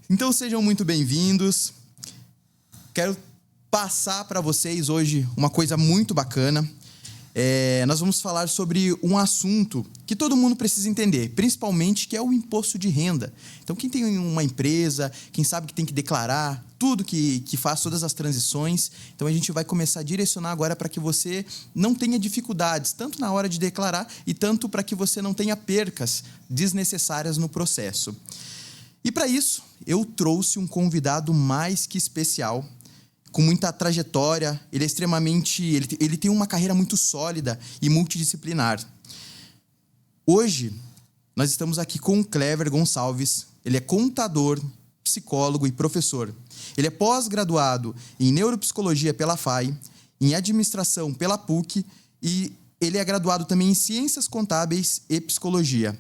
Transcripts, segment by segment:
Então sejam muito bem-vindos. Quero passar para vocês hoje uma coisa muito bacana. Nós vamos falar sobre um assunto que todo mundo precisa entender, principalmente que é o imposto de renda. Então, quem tem uma empresa, quem sabe que tem que declarar, tudo que faz todas as transições. Então, a gente vai começar a direcionar agora para que você não tenha dificuldades, tanto na hora de declarar e tanto para que você não tenha percas desnecessárias no processo. E para isso, eu trouxe um convidado mais que especial, com muita trajetória. Ele é extremamente... Ele tem uma carreira muito sólida e multidisciplinar. Hoje, nós estamos aqui com o Clever Gonçalves. Ele é contador, psicólogo e professor. Ele é pós-graduado em neuropsicologia pela FAI, em administração pela PUC e ele é graduado também em ciências contábeis e psicologia,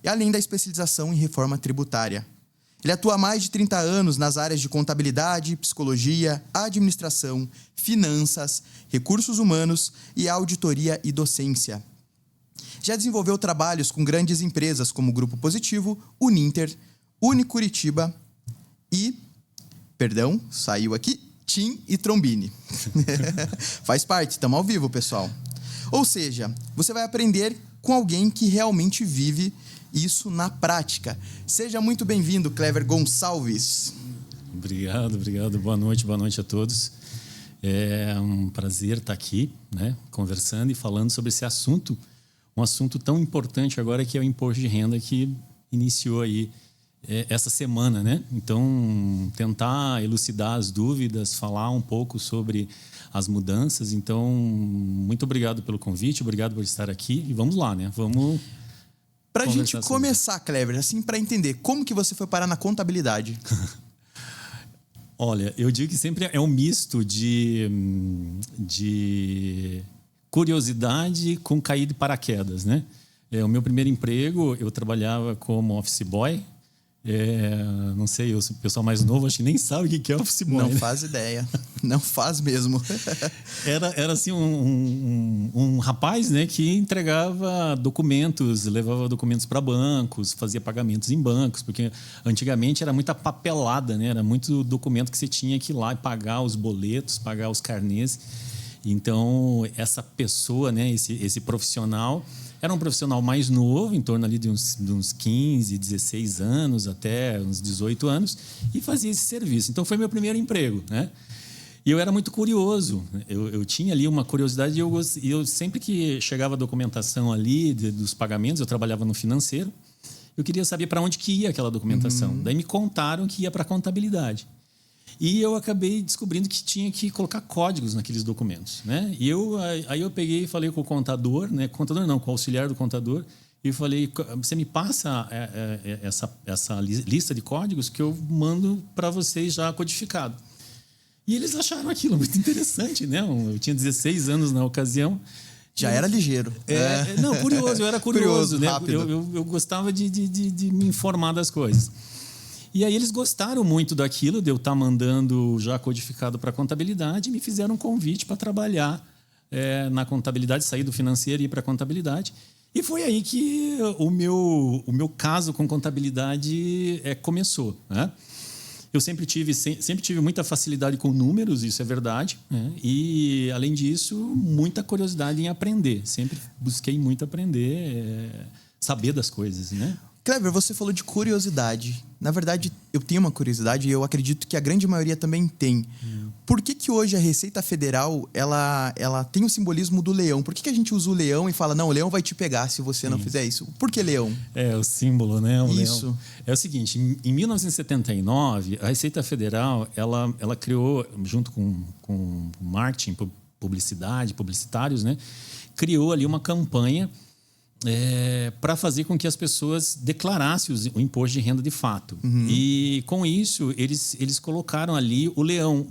e além da especialização em reforma tributária. Ele atua há mais de 30 anos nas áreas de contabilidade, psicologia, administração, finanças, recursos humanos e auditoria e docência. Já desenvolveu trabalhos com grandes empresas como Grupo Positivo, Uninter, Unicuritiba e... saiu aqui, TIM e Trombini. Faz parte, estamos ao vivo, pessoal. Ou seja, você vai aprender com alguém que realmente vive isso na prática. Seja muito bem-vindo, Clever Gonçalves. Obrigado. Boa noite a todos. É um prazer estar aqui, né, conversando e falando sobre esse assunto, um assunto tão importante agora que é o imposto de renda que iniciou aí essa semana, né? Então, tentar elucidar as dúvidas, falar um pouco sobre as mudanças. Então, muito obrigado pelo convite, obrigado por estar aqui e vamos lá, né? Vamos... Para a gente começar, Clever, assim, para entender, como que você foi parar na contabilidade? Olha, eu digo que sempre é um misto de curiosidade com cair de paraquedas, né? O meu primeiro emprego, eu trabalhava como office boy. Não sei, o pessoal mais novo acho que nem sabe o que é office boy. Não faz ideia, não faz mesmo. Era assim um rapaz, né, que entregava documentos, levava documentos para bancos, fazia pagamentos em bancos, porque antigamente era muita papelada, né, era muito documento que você tinha que ir lá e pagar os boletos, pagar os carnês. Então, essa pessoa, né, esse profissional... Era um profissional mais novo, em torno ali de uns 15, 16 anos, até uns 18 anos, e fazia esse serviço. Então, foi meu primeiro emprego, né? E eu era muito curioso. Eu tinha ali uma curiosidade e eu sempre que chegava a documentação ali dos pagamentos, eu trabalhava no financeiro, eu queria saber para onde que ia aquela documentação. Daí me contaram que ia para a contabilidade. E eu acabei descobrindo que tinha que colocar códigos naqueles documentos, né? E aí eu peguei e falei com o contador, né? Contador não, com o auxiliar do contador, e falei: você me passa essa lista de códigos que eu mando para vocês já codificado. E eles acharam aquilo muito interessante, né? Eu tinha 16 anos na ocasião. Já era ligeiro. Não, curioso, eu era curioso, né? Eu gostava de me informar das coisas. E aí eles gostaram muito daquilo, de eu estar mandando já codificado para a contabilidade, e me fizeram um convite para trabalhar na contabilidade, sair do financeiro e ir para a contabilidade. E foi aí que o meu caso com contabilidade começou, né? Eu sempre tive muita facilidade com números, isso é verdade, né? E, além disso, muita curiosidade em aprender. Sempre busquei muito aprender, saber das coisas, né? Clever, você falou de curiosidade. Na verdade, eu tenho uma curiosidade e eu acredito que a grande maioria também tem. Por que hoje a Receita Federal ela tem o simbolismo do leão? Por que a gente usa o leão e fala, não, o leão vai te pegar se você não fizer isso? Por que leão? O símbolo, né? Isso. Leão. É o seguinte, em 1979, a Receita Federal ela criou, junto com marketing, publicidade, publicitários, né? Criou ali uma campanha para fazer com que as pessoas declarassem o imposto de renda de fato. E, com isso, eles colocaram ali o leão.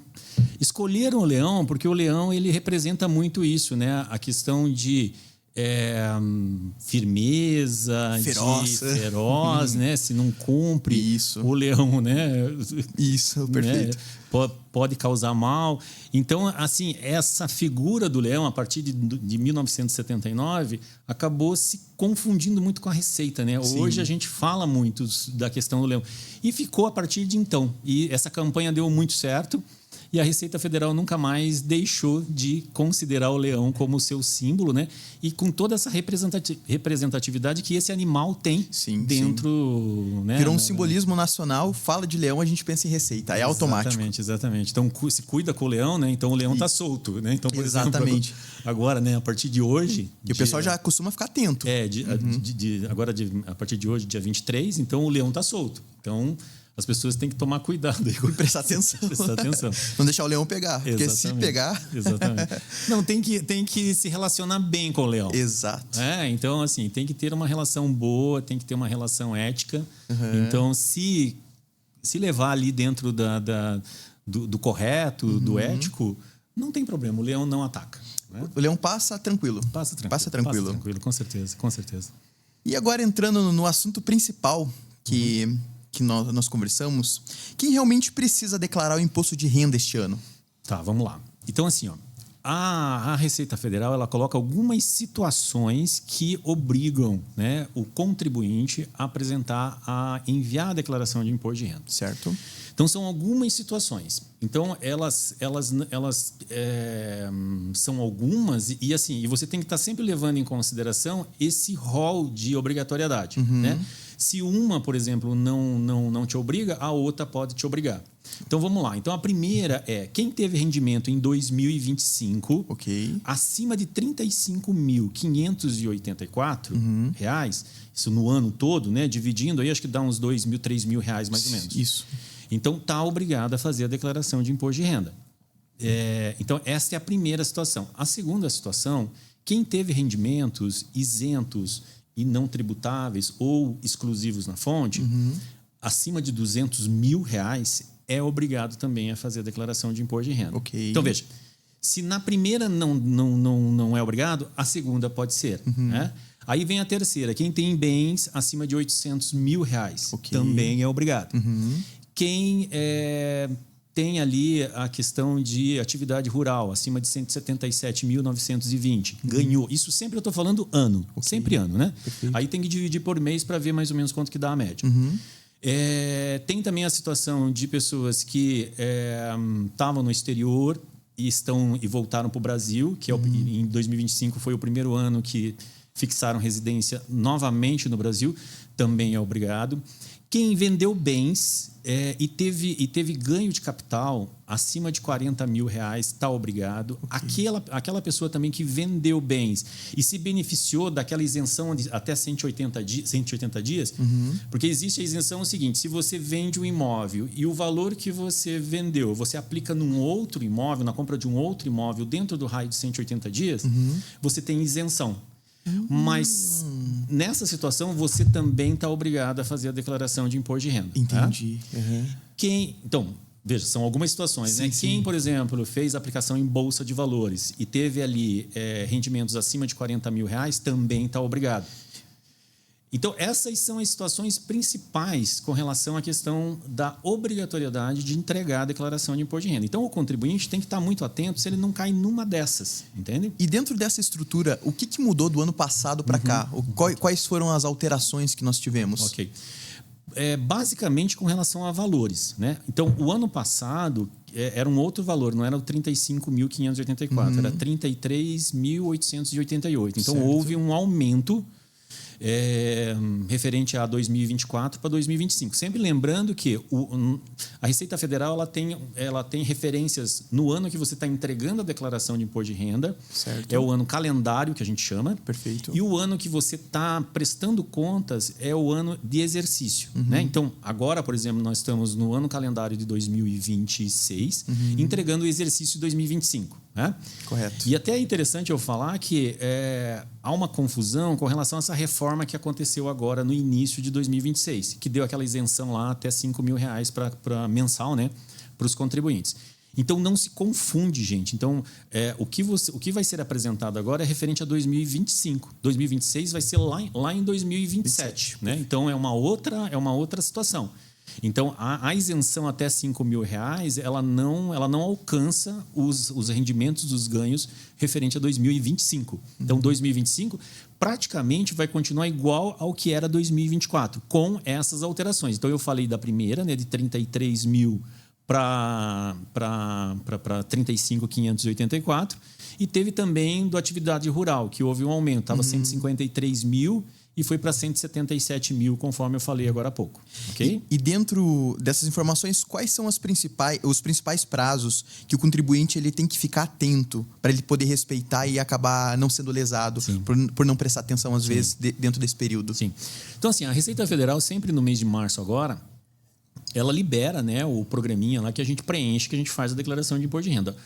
Escolheram o leão porque o leão ele representa muito isso, né? A questão de firmeza, feroz, né? Se não cumpre, Isso. o leão, né? Isso, perfeito. Né? Pode causar mal. Então, assim, essa figura do leão, a partir de 1979, acabou se confundindo muito com a receita, né? Sim. Hoje a gente fala muito da questão do leão. E ficou a partir de então. E essa campanha deu muito certo. E a Receita Federal nunca mais deixou de considerar o leão como seu símbolo, né? E com toda essa representatividade que esse animal tem dentro... Né? Virou um simbolismo nacional, fala de leão, a gente pensa em receita, é automático. Exatamente. Então, se cuida com o leão, né? Então, o leão está solto, né? Então, por exemplo, agora, né? A partir de hoje... E o pessoal já costuma ficar atento. A partir de hoje, dia 23, então o leão está solto. Então... As pessoas têm que tomar cuidado aí. E prestar atenção. Não deixar o leão pegar. Porque se pegar... Exatamente. Não, tem que se relacionar bem com o leão. Exato. Então, assim, tem que ter uma relação boa, tem que ter uma relação ética. Então, se levar ali dentro do correto, do ético, não tem problema. O leão não ataca. Né? O leão passa tranquilo. Passa tranquilo, com certeza. E agora, entrando no assunto principal que nós conversamos, quem realmente precisa declarar o imposto de renda este ano? Tá, vamos lá. Então, assim, a Receita Federal ela coloca algumas situações que obrigam, né, o contribuinte a enviar a declaração de imposto de renda. Certo. Então, são algumas situações. Então, elas são algumas e você tem que estar sempre levando em consideração esse rol de obrigatoriedade, né? Se uma, por exemplo, não te obriga, a outra pode te obrigar. Então, vamos lá. Então, a primeira é quem teve rendimento em 2025 acima de R$ 35.584 reais, isso no ano todo, né? Dividindo aí, acho que dá uns R$ 2.000, R$ 3.000 mais ou menos. Isso. Então, está obrigado a fazer a declaração de imposto de renda. Então, essa é a primeira situação. A segunda situação, quem teve rendimentos isentos e não tributáveis ou exclusivos na fonte, acima de R$ 200 mil, é obrigado também a fazer a declaração de imposto de renda. Então, veja, se na primeira não é obrigado, a segunda pode ser. Né? Aí vem a terceira, quem tem bens acima de R$ 800 mil, também é obrigado. Quem tem ali a questão de atividade rural, acima de 177.920, ganhou. Isso sempre eu estou falando ano, sempre ano, né? Perfeito. Aí tem que dividir por mês para ver mais ou menos quanto que dá a média. Tem também a situação de pessoas que estavam no exterior e voltaram para o Brasil, que em 2025 foi o primeiro ano que fixaram residência novamente no Brasil, também é obrigado. Quem vendeu bens e teve ganho de capital acima de R$ 40 mil está obrigado. Aquela pessoa também que vendeu bens e se beneficiou daquela isenção de até 180 dias, porque existe a isenção seguinte: se você vende um imóvel e o valor que você vendeu, você aplica num outro imóvel, na compra de um outro imóvel dentro do raio de 180 dias, você tem isenção. Mas nessa situação você também está obrigado a fazer a declaração de imposto de renda. Entendi. Tá? Então, veja, são algumas situações. Né? Quem, por exemplo, fez aplicação em bolsa de valores e teve ali rendimentos acima de R$ 40 mil, também está obrigado. Então, essas são as situações principais com relação à questão da obrigatoriedade de entregar a declaração de imposto de renda. Então, o contribuinte tem que estar muito atento se ele não cai numa dessas, entende? E dentro dessa estrutura, o que mudou do ano passado para cá? Quais foram as alterações que nós tivemos? Ok. Basicamente com relação a valores, né? Então, o ano passado era um outro valor, não era o 35.584, era 33.888. Então, houve um aumento referente a 2024 para 2025. Sempre lembrando que a Receita Federal ela tem referências no ano que você está entregando a declaração de imposto de renda. Certo. É o ano calendário que a gente chama. Perfeito. E o ano que você está prestando contas é o ano de exercício. Né? Então, agora, por exemplo, nós estamos no ano calendário de 2026, entregando o exercício de 2025. Né? Correto. E até é interessante eu falar que há uma confusão com relação a essa reforma que aconteceu agora no início de 2026, que deu aquela isenção lá até R$ 5 mil para mensal, né, para os contribuintes. Então, não se confunde, gente. Então, o que vai ser apresentado agora é referente a 2025. 2026 vai ser lá em 2027. Né? Então, é uma outra situação. Então, a isenção até R$5.000, ela não alcança os rendimentos dos ganhos referente a 2025. Então, 2025 praticamente vai continuar igual ao que era 2024, com essas alterações. Então, eu falei da primeira, né, de 33 mil para 35.584, e teve também do atividade rural, que houve um aumento, estava 153 mil e foi para 177 mil, conforme eu falei agora há pouco. Okay? E dentro dessas informações, quais são os principais prazos que o contribuinte ele tem que ficar atento para ele poder respeitar e acabar não sendo lesado por não prestar atenção, às vezes, dentro desse período? Sim. Então, assim, a Receita Federal, sempre no mês de março agora, ela libera, né, o programinha lá que a gente preenche, que a gente faz a declaração de imposto de renda.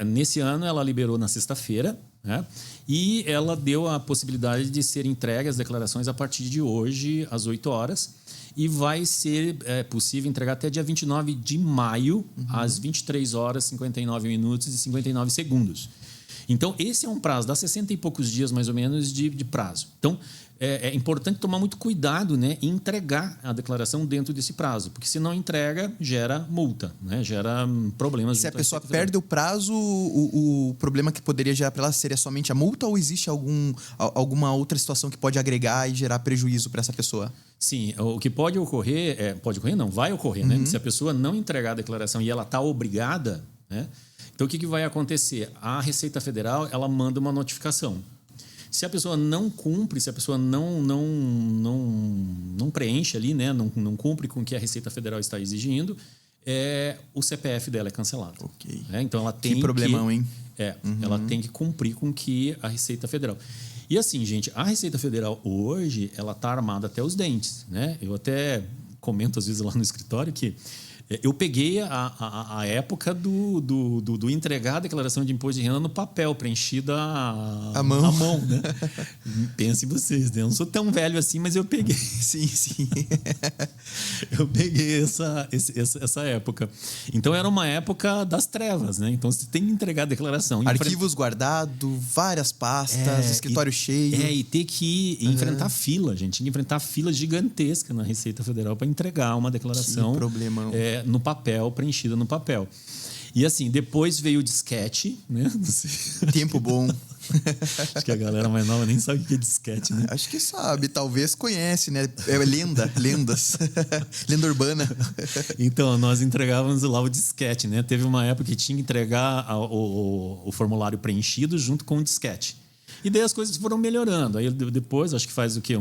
Nesse ano, ela liberou na sexta-feira, né, e ela deu a possibilidade de ser entregue as declarações a partir de hoje, às 8 horas, e vai ser possível entregar até dia 29 de maio, às 23 horas, 59 minutos e 59 segundos. Então, esse é um prazo, dá 60 e poucos dias, mais ou menos, de prazo. Então, é importante tomar muito cuidado, né, e entregar a declaração dentro desse prazo, porque se não entrega, gera multa, né, gera problemas. Se a pessoa perde o prazo, o problema que poderia gerar para ela seria somente a multa, ou existe alguma outra situação que pode agregar e gerar prejuízo para essa pessoa? Sim, o que pode ocorrer, vai ocorrer, né? Se a pessoa não entregar a declaração e ela está obrigada, né? Então, o que vai acontecer? A Receita Federal, ela manda uma notificação. Se a pessoa não cumpre, se a pessoa não preenche ali, né, não cumpre com o que a Receita Federal está exigindo, o CPF dela é cancelado. Ok. Então ela tem que problemão, hein? Ela tem que cumprir com o que a Receita Federal. E assim, gente, a Receita Federal hoje, ela está armada até os dentes, né? Eu até comento às vezes lá no escritório que eu peguei a época do entregar a declaração de imposto de renda no papel, preenchida à mão, né? Pensem vocês, né? Eu não sou tão velho assim, mas eu peguei. Sim. Eu peguei essa época. Então, era uma época das trevas, né? Então, você tem que entregar a declaração. Arquivos guardados, várias pastas, escritório cheio. E ter que enfrentar fila, gente. Tinha que enfrentar fila gigantesca na Receita Federal para entregar uma declaração. Que problemão. No papel, preenchida no papel. E assim, depois veio o disquete, né? Não sei. Tempo bom. Acho que a galera mais nova nem sabe o que é disquete, né? Acho que sabe, talvez conhece, né? Lendas. Lenda urbana. Então, nós entregávamos lá o disquete, né? Teve uma época que tinha que entregar o formulário preenchido junto com o disquete. E daí as coisas foram melhorando. Aí depois, acho que faz o quê?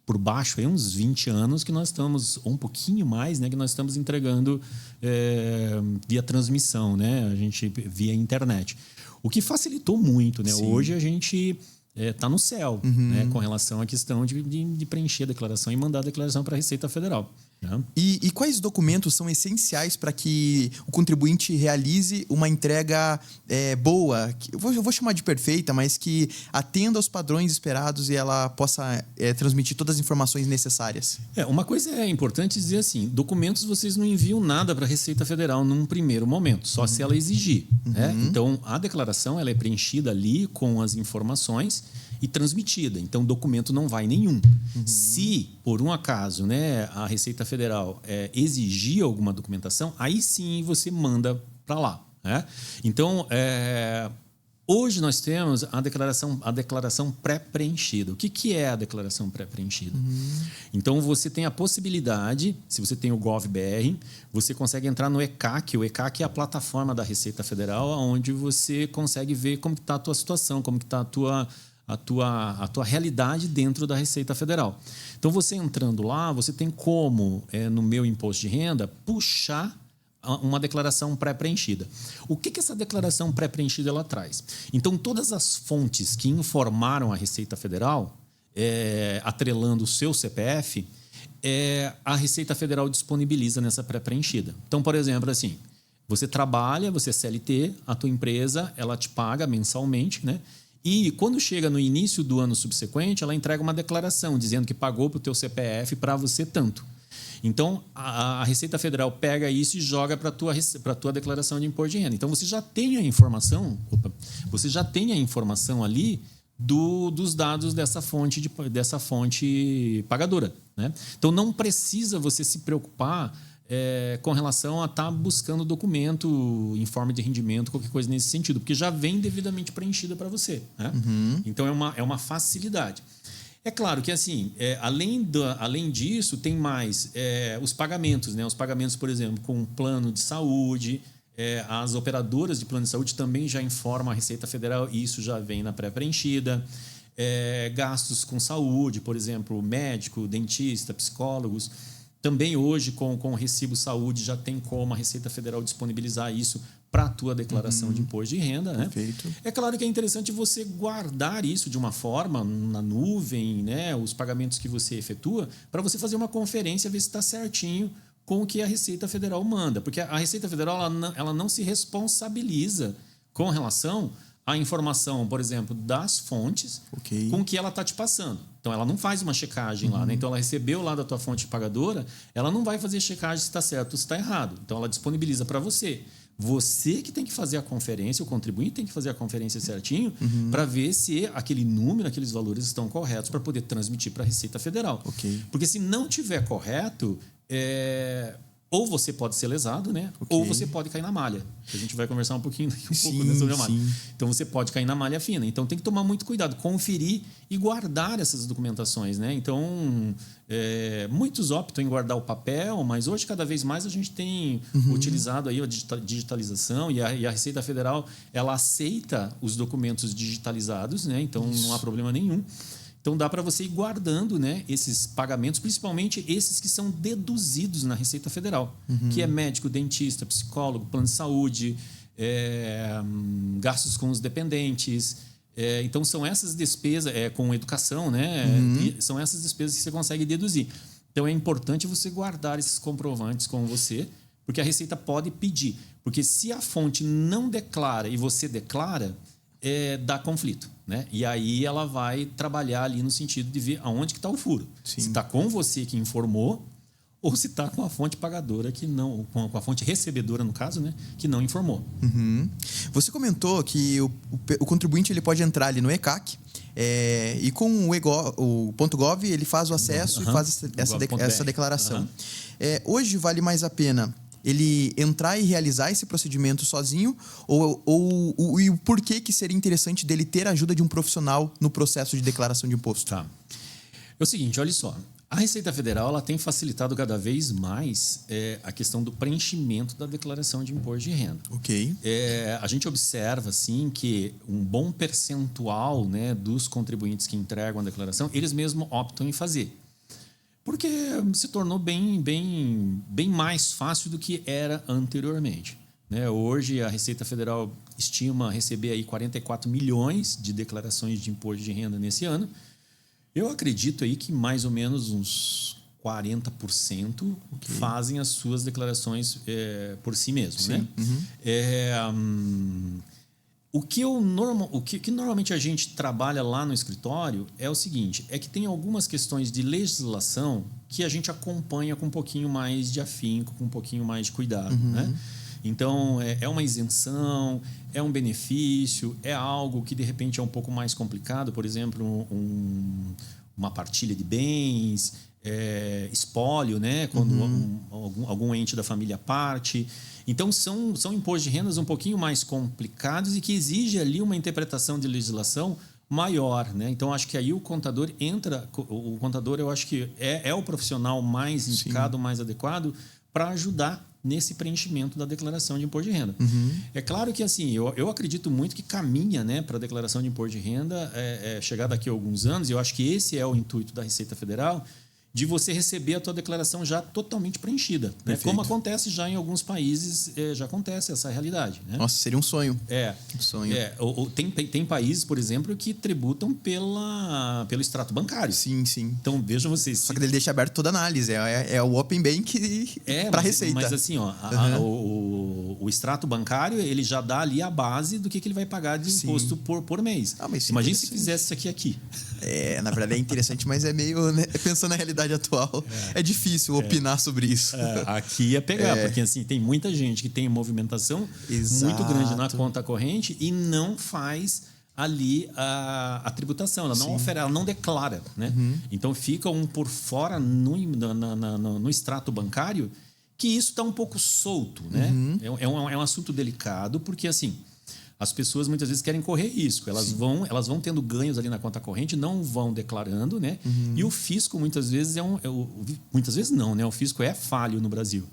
Por baixo, aí uns 20 anos que nós estamos, ou um pouquinho mais, né, que nós estamos entregando via transmissão, né, a gente via internet. O que facilitou muito, né? Hoje a gente está no céu, né, com relação à questão de preencher a declaração e mandar a declaração para a Receita Federal. Né? E quais documentos são essenciais para que o contribuinte realize uma entrega boa? Eu vou chamar de perfeita, mas que atenda aos padrões esperados e ela possa transmitir todas as informações necessárias. Uma coisa é importante dizer assim, documentos vocês não enviam nada para a Receita Federal num primeiro momento, só se ela exigir. Né? Então, a declaração ela é preenchida ali com as informações e transmitida. Então, documento não vai nenhum. Se, por um acaso, né, a Receita Federal exigir alguma documentação, aí sim você manda para lá. Né? Então, hoje nós temos a declaração pré-preenchida. O que é a declaração pré-preenchida? Então, você tem a possibilidade, se você tem o GovBR, você consegue entrar no ECAC. O ECAC é a plataforma da Receita Federal, onde você consegue ver como está a tua situação, como está a tua realidade dentro da Receita Federal. Então, você entrando lá, você tem como, no meu imposto de renda, puxar uma declaração pré-preenchida. O que essa declaração pré-preenchida ela traz? Então, todas as fontes que informaram a Receita Federal, atrelando o seu CPF, a Receita Federal disponibiliza nessa pré-preenchida. Então, por exemplo, assim, você trabalha, você é CLT, a tua empresa, ela te paga mensalmente, né? E quando chega no início do ano subsequente, ela entrega uma declaração dizendo que pagou para o teu CPF para você tanto. Então, a Receita Federal pega isso e joga para a tua declaração de imposto de renda. Então, você já tem a informação, ali dos dados dessa fonte pagadora, né? Então, não precisa você se preocupar com relação a estar buscando documento, informe de rendimento, qualquer coisa nesse sentido, porque já vem devidamente preenchida para você, né? Então, é uma facilidade. É claro que, assim, além disso, tem mais os pagamentos, né? Os pagamentos, por exemplo, com plano de saúde. As operadoras de plano de saúde também já informam a Receita Federal e isso já vem na pré-preenchida. Gastos com saúde, por exemplo, médico, dentista, psicólogos. Também hoje, com o Recibo Saúde, já tem como a Receita Federal disponibilizar isso para a tua declaração de imposto de renda, né? Perfeito. É claro que é interessante você guardar isso de uma forma na nuvem, né? Os pagamentos que você efetua, para você fazer uma conferência, ver se está certinho com o que a Receita Federal manda. Porque a Receita Federal ela não se responsabiliza com relação à informação, por exemplo, das fontes com que ela está te passando. Então, ela não faz uma checagem lá, né? Então, ela recebeu lá da tua fonte pagadora, ela não vai fazer checagem se está certo ou se está errado. Então, ela disponibiliza para você. Você que tem que fazer a conferência, o contribuinte tem que fazer a conferência certinho para ver se aquele número, aqueles valores estão corretos para poder transmitir para a Receita Federal. Porque se não tiver correto, ou você pode ser lesado, né? Ou você pode cair na malha. A gente vai conversar um pouquinho sobre a malha. Então, você pode cair na malha fina. Então, tem que tomar muito cuidado, conferir e guardar essas documentações, né? Então, muitos optam em guardar o papel, mas hoje, cada vez mais, a gente tem utilizado aí a digitalização e a Receita Federal ela aceita os documentos digitalizados, né? Então, não há problema nenhum. Então, dá para você ir guardando, né, esses pagamentos, principalmente esses que são deduzidos na Receita Federal, que é médico, dentista, psicólogo, plano de saúde, gastos com os dependentes. Então, são essas despesas, com educação, né? São essas despesas que você consegue deduzir. Então, é importante você guardar esses comprovantes com você, porque a Receita pode pedir. Porque se a fonte não declara e você declara, dá conflito, né? E aí ela vai trabalhar ali no sentido de ver aonde que está o furo. Se está com você que informou ou se está com a fonte pagadora que não, com a fonte recebedora no caso, né, que não informou. Você comentou que o contribuinte ele pode entrar ali no ECAC e com o .gov ele faz o acesso e faz essa declaração. Hoje vale mais a pena ele entrar e realizar esse procedimento sozinho e o porquê que seria interessante dele ter a ajuda de um profissional no processo de declaração de imposto? Tá. É o seguinte, olha só. A Receita Federal ela tem facilitado cada vez mais a questão do preenchimento da declaração de imposto de renda. A gente observa assim, que um bom percentual, né, dos contribuintes que entregam a declaração, eles mesmos optam em fazer. Porque se tornou bem mais fácil do que era anteriormente, né? Hoje, a Receita Federal estima receber aí 44 milhões de declarações de imposto de renda nesse ano. Eu acredito aí que mais ou menos uns 40% fazem as suas declarações por si mesmos, né? O que normalmente a gente trabalha lá no escritório é o seguinte, é que tem algumas questões de legislação que a gente acompanha com um pouquinho mais de afinco, com um pouquinho mais de cuidado, né? Então, é uma isenção, é um benefício, é algo que, de repente, é um pouco mais complicado. Por exemplo, uma partilha de bens, espólio, né? Quando algum ente da família parte. Então, são impostos de rendas um pouquinho mais complicados e que exigem ali uma interpretação de legislação maior, né? Então, acho que aí o contador entra... O contador, eu acho que é o profissional mais indicado, mais adequado para ajudar nesse preenchimento da declaração de imposto de renda. É claro que, assim, eu acredito muito que caminha, né, para a declaração de imposto de renda chegar daqui a alguns anos, e eu acho que esse é o intuito da Receita Federal, de você receber a tua declaração já totalmente preenchida, né? Como acontece já em alguns países, já acontece essa realidade, né? Nossa, seria um sonho. Um sonho. Tem países, por exemplo, que tributam pelo extrato bancário. Sim. Então, vejam vocês. Só que ele deixa aberto toda a análise. É o Open Bank para a Receita. Mas assim, o extrato bancário, ele já dá ali a base do que ele vai pagar de imposto por mês. Imagina se fizesse isso aqui. Na verdade é interessante, mas é meio, né, pensando na realidade realidade atual, é difícil opinar sobre isso. Aqui ia pegar, porque assim, tem muita gente que tem movimentação muito grande na conta corrente e não faz ali a tributação, ela não oferece, ela não declara, né? Então fica por fora no extrato bancário, que isso está um pouco solto, né? É um assunto delicado, porque assim, as pessoas muitas vezes querem correr risco. Elas vão tendo ganhos ali na conta corrente, não vão declarando, né? E o fisco muitas vezes muitas vezes não, né? O fisco é falho no Brasil.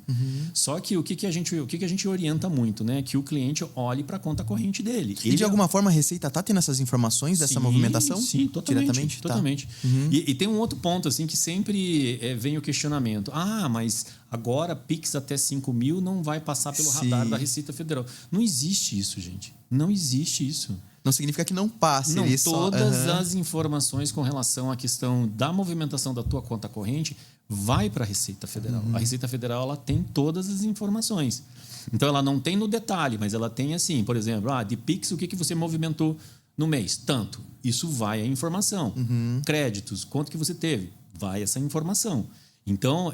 Só que o que a gente orienta muito, né? Que o cliente olhe para a conta corrente dele. E de alguma forma a Receita está tendo essas informações dessa movimentação? Sim, totalmente. Diretamente? Totalmente. E tem um outro ponto assim que sempre vem o questionamento. Mas agora Pix até 5 mil não vai passar pelo radar da Receita Federal. Não existe isso, gente. Não existe isso. Não significa que não passe. Não, todas as informações com relação à questão da movimentação da tua conta corrente vai para a Receita Federal. A Receita Federal ela tem todas as informações. Então ela não tem no detalhe, mas ela tem assim, por exemplo, de Pix o que você movimentou no mês? Tanto. Isso vai a informação. Créditos, quanto que você teve? Vai essa informação. Então,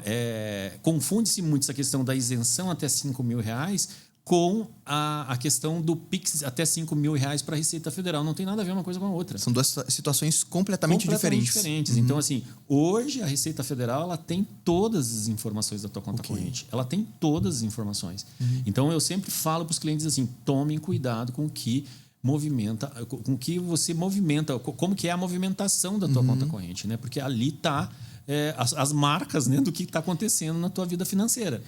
confunde-se muito essa questão da isenção até 5 mil reais com a questão do Pix até 5 mil reais para a Receita Federal. Não tem nada a ver uma coisa com a outra. São duas situações completamente diferentes. Então, assim, hoje a Receita Federal ela tem todas as informações da tua conta corrente. Ela tem todas as informações. Então, eu sempre falo para os clientes assim, tomem cuidado com o que movimenta, com o que você movimenta, como que é a movimentação da tua conta corrente, né? Porque ali está as marcas, né, do que está acontecendo na tua vida financeira.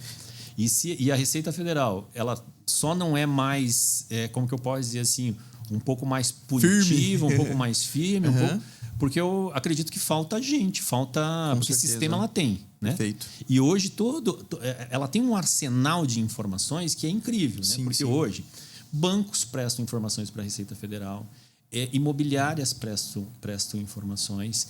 E a Receita Federal, ela só não é mais, como que eu posso dizer assim, um pouco mais punitiva, um pouco mais firme, porque eu acredito que falta gente, porque sistema ela tem, né? Perfeito. E hoje ela tem um arsenal de informações que é incrível, né? Porque hoje bancos prestam informações para a Receita Federal, imobiliárias prestam informações,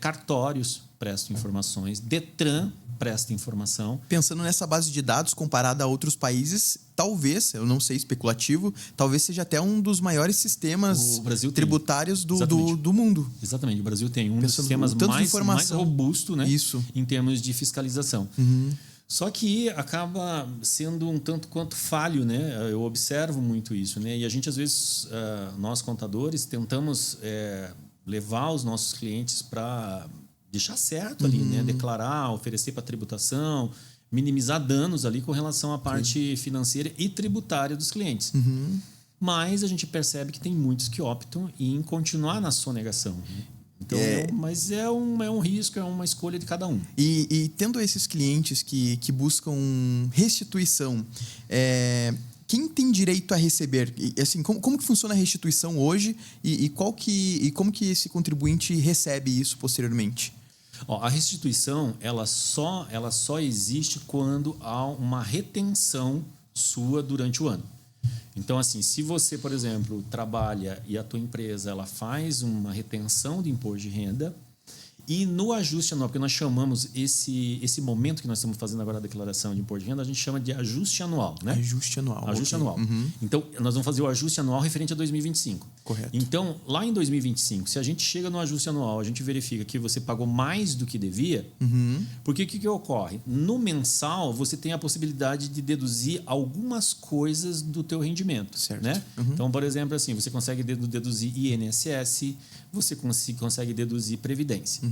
cartórios prestam informações, Detran presta informação. Pensando nessa base de dados comparada a outros países, talvez, eu não sei, especulativo, talvez seja até um dos maiores sistemas tributários do mundo. Exatamente. O Brasil tem um dos sistemas mais robusto, né? Em termos de fiscalização. Só que acaba sendo um tanto quanto falho, né? Eu observo muito isso, né? E a gente, às vezes, nós contadores, tentamos levar os nossos clientes para deixar certo ali, né? Declarar, oferecer para tributação, minimizar danos ali com relação à parte financeira e tributária dos clientes. Mas a gente percebe que tem muitos que optam em continuar na sonegação. Então, mas é um risco, é uma escolha de cada um. E tendo esses clientes que buscam restituição, quem tem direito a receber? E, assim, como que funciona a restituição hoje e como que esse contribuinte recebe isso posteriormente? A restituição ela só existe quando há uma retenção sua durante o ano. Então, assim, se você, por exemplo, trabalha e a tua empresa ela faz uma retenção de imposto de renda e no ajuste anual, porque nós chamamos esse momento que nós estamos fazendo agora a declaração de imposto de renda, a gente chama de ajuste anual, né? Ajuste anual. Ajuste anual. Então, nós vamos fazer o ajuste anual referente a 2025. Correto. Então, lá em 2025, se a gente chega no ajuste anual, a gente verifica que você pagou mais do que devia, porque o que ocorre? No mensal, você tem a possibilidade de deduzir algumas coisas do teu rendimento. Certo. Né? Então, por exemplo, assim, você consegue deduzir INSS, você consegue deduzir Previdência.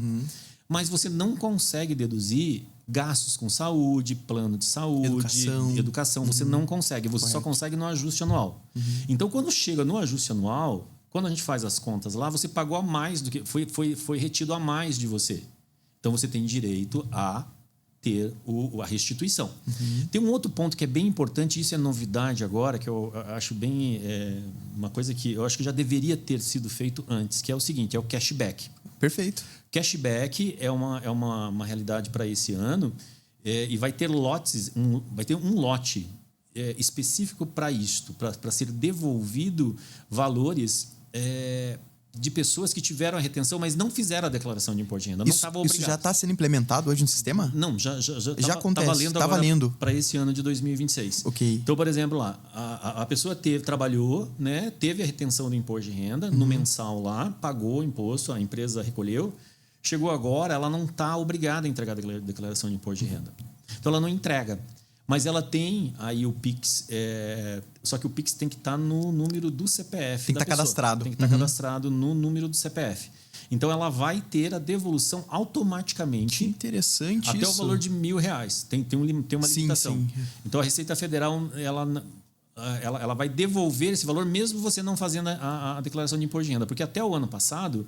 Mas você não consegue deduzir gastos com saúde, plano de saúde, educação. Você não consegue. Você só consegue no ajuste anual. Então, quando chega no ajuste anual, quando a gente faz as contas lá, você pagou a mais do que... Foi retido a mais de você. Então, você tem direito a ter a restituição. Tem um outro ponto que é bem importante, isso é novidade agora, que eu acho bem... uma coisa que eu acho que já deveria ter sido feito antes, que é o seguinte, é o cashback. Perfeito. Cashback é uma realidade para esse ano e vai ter lotes, vai ter um lote específico para isto, para ser devolvido valores de pessoas que tiveram a retenção, mas não fizeram a declaração de imposto de renda. Não estavam obrigados. Isso já está sendo implementado hoje no sistema? Não, já acontece. Está valendo para esse ano de 2026. Ok. Então, por exemplo, lá, a pessoa trabalhou, teve a retenção do imposto de renda no mensal lá, pagou o imposto, a empresa recolheu. chegou agora, ela não está obrigada a entregar a declaração de imposto de renda. Então, ela não entrega. Mas ela tem aí o Pix, só que o Pix tem que estar no número do CPF. Tem que estar cadastrado. Tem que estar cadastrado no número do CPF. Então, ela vai ter a devolução automaticamente. Que interessante até isso. o valor de R$1.000. Tem uma limitação. Sim. Então, a Receita Federal ela vai devolver esse valor mesmo você não fazendo a declaração de imposto de renda. Porque até o ano passado,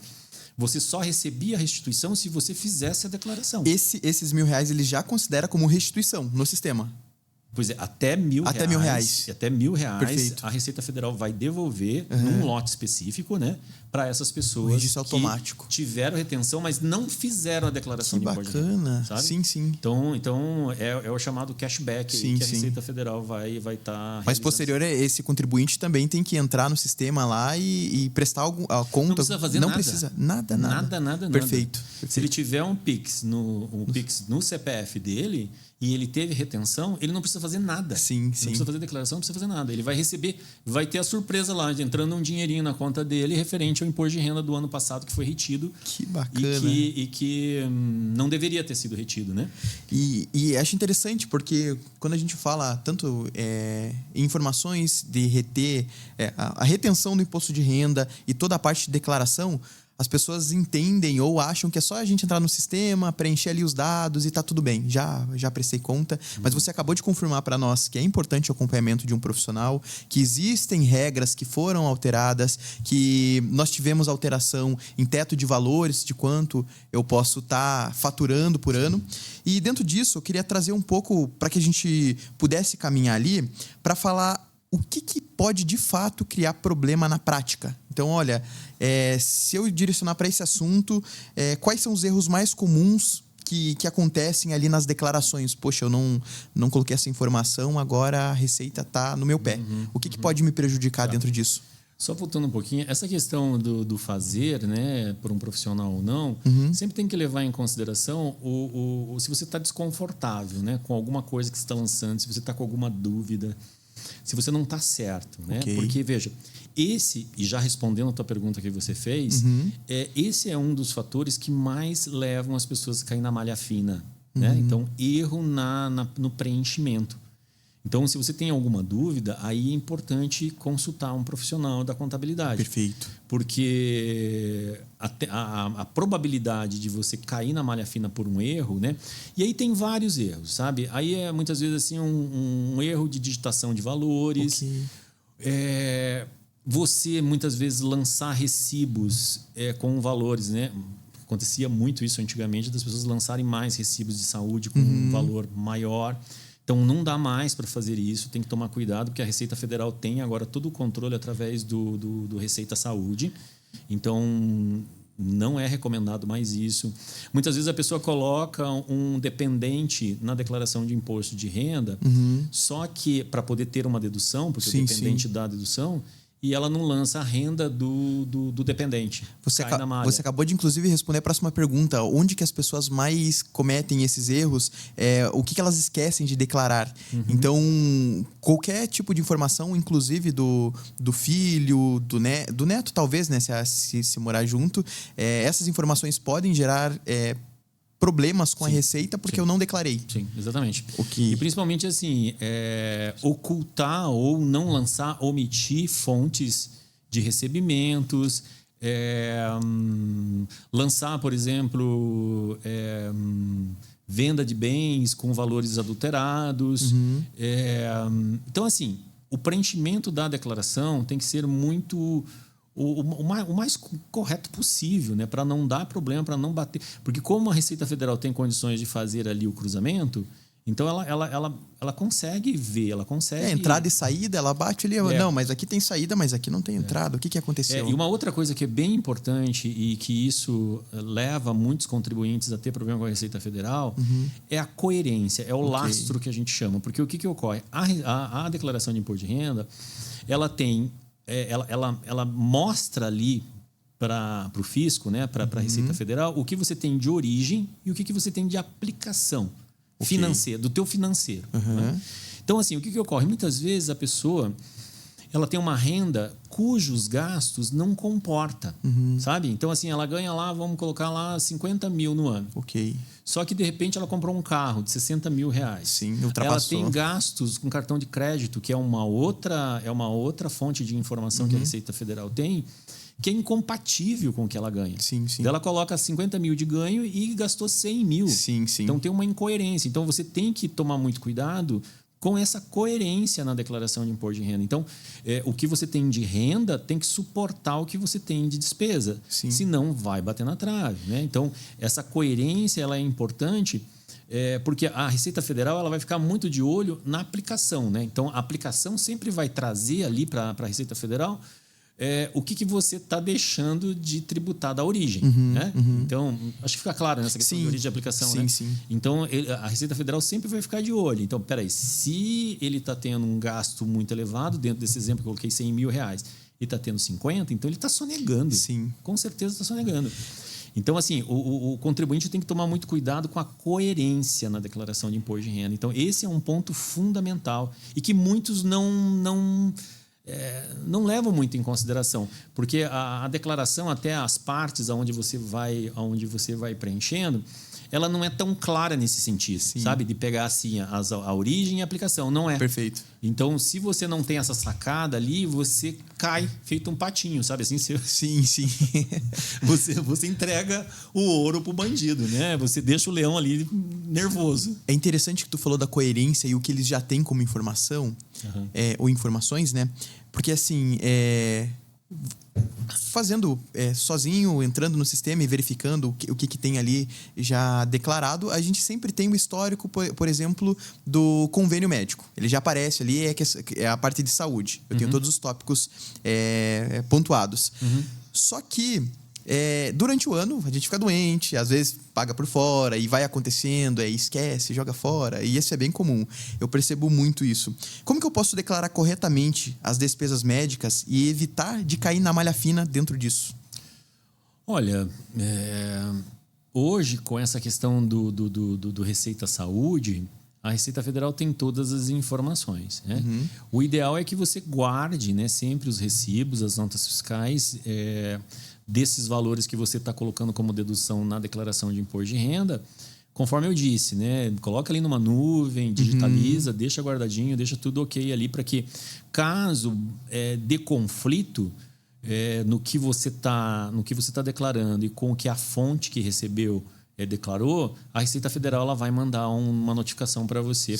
você só recebia a restituição se você fizesse a declaração. Esses R$1.000 ele já considera como restituição no sistema. Pois é, até R$1.000. Até R$1.000. Até R$1.000. Perfeito. A Receita Federal vai devolver num lote específico, né? Para essas pessoas registro automático. Que tiveram retenção, mas não fizeram a declaração que de imposto de renda. bacana. Sabe? Sim. Então é o chamado cashback que a Receita Federal vai estar. Mas posterior, esse contribuinte também tem que entrar no sistema lá e prestar a conta. Não precisa fazer nada. Precisa nada. Perfeito. Se ele tiver um Pix no CPF dele e ele teve retenção, ele não precisa fazer nada. Sim. Não precisa fazer declaração, não precisa fazer nada. Ele vai receber, vai ter a surpresa lá, entrando um dinheirinho na conta dele referente ao imposto de renda do ano passado que foi retido. Que bacana. E que não deveria ter sido retido, né? E acho interessante, porque quando a gente fala tanto em informações de reter, a retenção do imposto de renda e toda a parte de declaração, as pessoas entendem ou acham que é só a gente entrar no sistema, preencher ali os dados e tá tudo bem. Já prestei conta. Mas você acabou de confirmar para nós que é importante o acompanhamento de um profissional, que existem regras que foram alteradas, que nós tivemos alteração em teto de valores, de quanto eu posso estar faturando por ano. E dentro disso, eu queria trazer um pouco para que a gente pudesse caminhar ali para falar o que pode, de fato, criar problema na prática. Então, olha, se eu direcionar para esse assunto, quais são os erros mais comuns que acontecem ali nas declarações? Poxa, eu não coloquei essa informação, agora a Receita está no meu pé. O que pode me prejudicar dentro disso? Só voltando um pouquinho, essa questão do fazer, né, por um profissional ou não, sempre tem que levar em consideração se você está desconfortável, né, com alguma coisa que você está lançando, se você está com alguma dúvida, se você não está certo, né? Okay. Porque, veja, e já respondendo a tua pergunta que você fez, esse é um dos fatores que mais levam as pessoas a cair na malha fina, né? Então, erro no preenchimento. Então, se você tem alguma dúvida, aí é importante consultar um profissional da contabilidade. Perfeito. Porque a probabilidade de você cair na malha fina por um erro, né? E aí tem vários erros, sabe? Aí é muitas vezes assim um erro de digitação de valores. Okay. Você muitas vezes lançar recibos com valores, né? Acontecia muito isso antigamente, das pessoas lançarem mais recibos de saúde com um valor maior. Então, não dá mais para fazer isso, tem que tomar cuidado, porque a Receita Federal tem agora todo o controle através do Receita Saúde. Então, não é recomendado mais isso. Muitas vezes a pessoa coloca um dependente na declaração de imposto de renda, só que para poder ter uma dedução, porque o dependente dá a dedução, e ela não lança a renda do dependente. Você acabou de, inclusive, responder a próxima pergunta. Onde que as pessoas mais cometem esses erros? O que elas esquecem de declarar? Então, qualquer tipo de informação, inclusive do filho, do neto, talvez, né, se morar junto, essas informações podem gerar problemas com a Receita porque eu não declarei. Sim, exatamente. Okay. E principalmente assim, ocultar ou não lançar, omitir fontes de recebimentos, lançar, por exemplo, venda de bens com valores adulterados. Então, assim, o preenchimento da declaração tem que ser muito... O mais correto possível, né? Para não dar problema, para não bater. Porque como a Receita Federal tem condições de fazer ali o cruzamento, então ela consegue ver, ela consegue... entrada e saída, ela bate ali. Não, mas aqui tem saída, mas aqui não tem entrada. O que aconteceu? E uma outra coisa que é bem importante e que isso leva muitos contribuintes a ter problema com a Receita Federal é a coerência, é o lastro que a gente chama. Porque o que ocorre? A declaração de imposto de renda, ela tem... Ela mostra ali para o fisco, né, para a Receita Federal, o que você tem de origem e o que você tem de aplicação financeira, do teu financeiro. Né? Então, assim, o que ocorre? Muitas vezes a pessoa ela tem uma renda cujos gastos não comporta, sabe? Então, assim, ela ganha lá, vamos colocar lá 50 mil no ano. Ok. Só que, de repente, ela comprou um carro de 60 mil reais. Sim, ultrapassou. Ela tem gastos com cartão de crédito, que é uma outra fonte de informação que a Receita Federal tem, que é incompatível com o que ela ganha. Sim, sim. Ela coloca 50 mil de ganho e gastou 100 mil. Sim, sim. Então, tem uma incoerência. Então, você tem que tomar muito cuidado com essa coerência na declaração de imposto de renda. Então, o que você tem de renda tem que suportar o que você tem de despesa. Sim. Senão, vai bater na trave, né? Então, essa coerência ela é importante porque a Receita Federal ela vai ficar muito de olho na aplicação, né? Então, a aplicação sempre vai trazer ali para a Receita Federal o que você está deixando de tributar da origem. Né? Então, acho que fica claro nessa questão de origem de aplicação. Sim, né? sim. Então, a Receita Federal sempre vai ficar de olho. Então, peraí, se ele está tendo um gasto muito elevado, dentro desse exemplo que eu coloquei 100 mil reais, e está tendo 50, então ele está sonegando. Sim. Com certeza está sonegando. Então, assim, o contribuinte tem que tomar muito cuidado com a coerência na declaração de imposto de renda. Então, esse é um ponto fundamental e que muitos não levam muito em consideração, porque a declaração, até as partes aonde você vai preenchendo, ela não é tão clara nesse sentido, sabe? De pegar assim a origem e a aplicação, não é. Perfeito. Então, se você não tem essa sacada ali, você cai feito um patinho, sabe? Assim, Sim, sim. você entrega o ouro pro bandido, né? Você deixa o leão ali nervoso. É interessante que tu falou da coerência e o que eles já têm como informação, ou informações, né? Porque assim, fazendo sozinho, entrando no sistema e verificando o que tem ali já declarado, a gente sempre tem o histórico, por exemplo, do convênio médico. Ele já aparece ali, é a parte de saúde. Eu tenho todos os tópicos pontuados. Só que durante o ano a gente fica doente, às vezes paga por fora e vai acontecendo, esquece, joga fora, e isso é bem comum. Eu percebo muito isso. Como que eu posso declarar corretamente as despesas médicas e evitar de cair na malha fina dentro disso? Olha, hoje com essa questão do Receita Saúde, a Receita Federal tem todas as informações. Né? O ideal é que você guarde, né, sempre os recibos, as notas fiscais desses valores que você está colocando como dedução na declaração de imposto de renda, conforme eu disse, né? Coloca ali numa nuvem, digitaliza, deixa guardadinho, deixa tudo ok ali para que, caso dê conflito no que você está declarando e com o que a fonte que recebeu declarou, a Receita Federal ela vai mandar uma notificação para você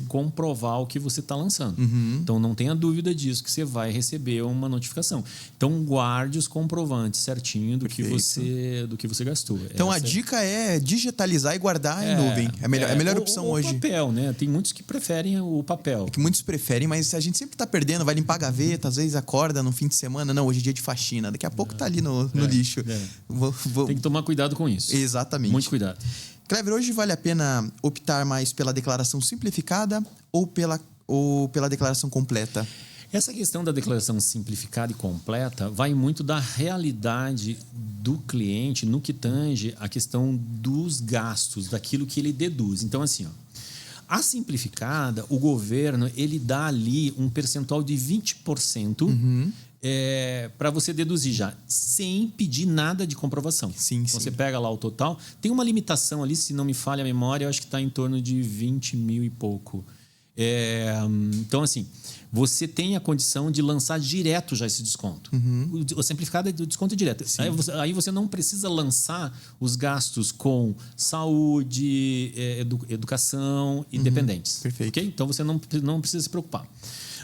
comprovar o que você está lançando. Então, não tenha dúvida disso, que você vai receber uma notificação. Então, guarde os comprovantes certinho do que você gastou. Então, a dica é digitalizar e guardar em nuvem. É a melhor opção hoje. O papel, né? Tem muitos que preferem o papel. Que muitos preferem, mas a gente sempre está perdendo, vai limpar a gaveta, às vezes acorda no fim de semana. Não, hoje é dia de faxina. Daqui a pouco está ali no lixo. Tem que tomar cuidado com isso. Exatamente. Muito cuidado. Clever, hoje vale a pena optar mais pela declaração simplificada ou pela declaração completa? Essa questão da declaração simplificada e completa vai muito da realidade do cliente no que tange a questão dos gastos, daquilo que ele deduz. Então, assim, a simplificada, o governo ele dá ali um percentual de 20%. Para você deduzir já, sem pedir nada de comprovação. Sim. Você pega lá o total. Tem uma limitação ali, se não me falha a memória, eu acho que está em torno de 20 mil e pouco. Então, assim, você tem a condição de lançar direto já esse desconto. O simplificado é do desconto direto. Aí você não precisa lançar os gastos com saúde, educação e dependentes. Perfeito. Okay? Então, você não precisa se preocupar.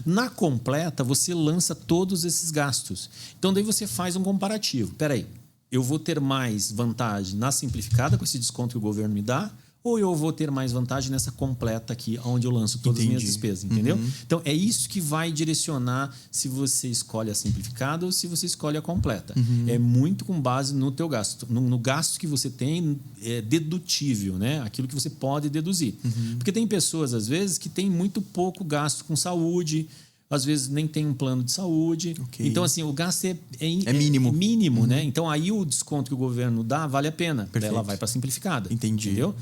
Na completa, você lança todos esses gastos. Então, daí você faz um comparativo. Espera aí, eu vou ter mais vantagem na simplificada com esse desconto que o governo me dá, ou eu vou ter mais vantagem nessa completa aqui, onde eu lanço todas as minhas despesas, entendeu? Então, é isso que vai direcionar se você escolhe a simplificada ou se você escolhe a completa. É muito com base no teu gasto. No gasto que você tem, é dedutível, né? Aquilo que você pode deduzir. Porque tem pessoas, às vezes, que têm muito pouco gasto com saúde, às vezes nem tem um plano de saúde. Então, assim, o gasto é mínimo. Mínimo, né? Então, aí o desconto que o governo dá vale a pena. Daí ela vai para a simplificada. Entendi. Entendeu?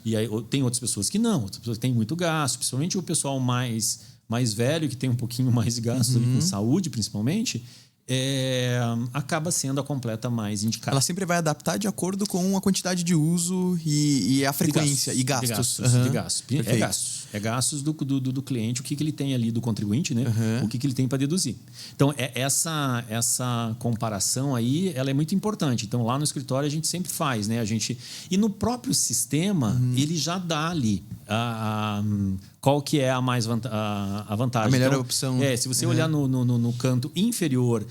E aí tem outras pessoas que não. Outras pessoas que têm muito gasto, principalmente o pessoal mais mais velho, que tem um pouquinho mais de gastos ali com saúde, principalmente, acaba sendo a completa mais indicada. Ela sempre vai adaptar de acordo com a quantidade de uso e a frequência e gastos. De gastos. É gastos do cliente, o que ele tem ali do contribuinte, né? O que ele tem para deduzir. Então, essa comparação aí, ela é muito importante. Então, lá no escritório a gente sempre faz, né? E no próprio sistema, ele já dá ali qual que é a vantagem. A melhor opção. Se você olhar no canto inferior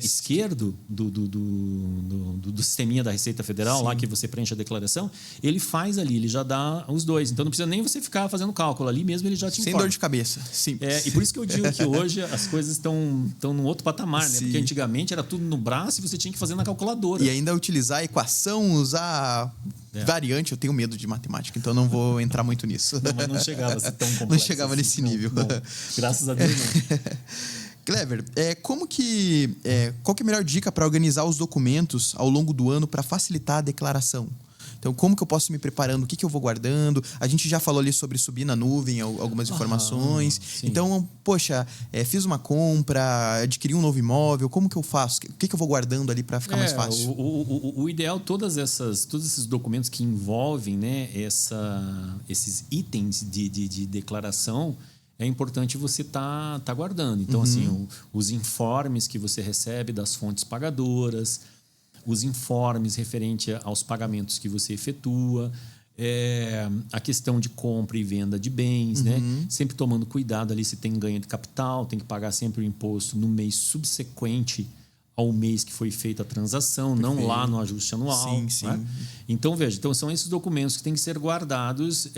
esquerdo do sisteminha da Receita Federal, lá que você preenche a declaração, ele faz ali, ele já dá os dois. Então não precisa nem você ficar fazendo cálculo ali mesmo, ele já te informa. Sem dor de cabeça. Simples. E por isso que eu digo que hoje as coisas estão num outro patamar, né? Porque antigamente era tudo no braço e você tinha que fazer na calculadora. E ainda utilizar a equação, usar variante, eu tenho medo de matemática, então não vou entrar muito nisso. Não, mas não chegava a ser tão complexo. Não chegava assim, nesse nível. Não. Graças a Deus, não. Clever, qual que é a melhor dica para organizar os documentos ao longo do ano para facilitar a declaração? Então, como que eu posso ir me preparando? O que eu vou guardando? A gente já falou ali sobre subir na nuvem algumas informações. Sim. Então, poxa, fiz uma compra, adquiri um novo imóvel, como que eu faço? O que eu vou guardando ali para ficar mais fácil? O ideal, todos esses documentos que envolvem, né, esses itens de declaração, é importante você tá guardando. Então, assim, os informes que você recebe das fontes pagadoras, os informes referente aos pagamentos que você efetua, a questão de compra e venda de bens, né? Sempre tomando cuidado ali se tem ganho de capital, tem que pagar sempre o imposto no mês subsequente ao mês que foi feita a transação, não lá no ajuste anual. Sim. Né? Então, veja, são esses documentos que têm que ser guardados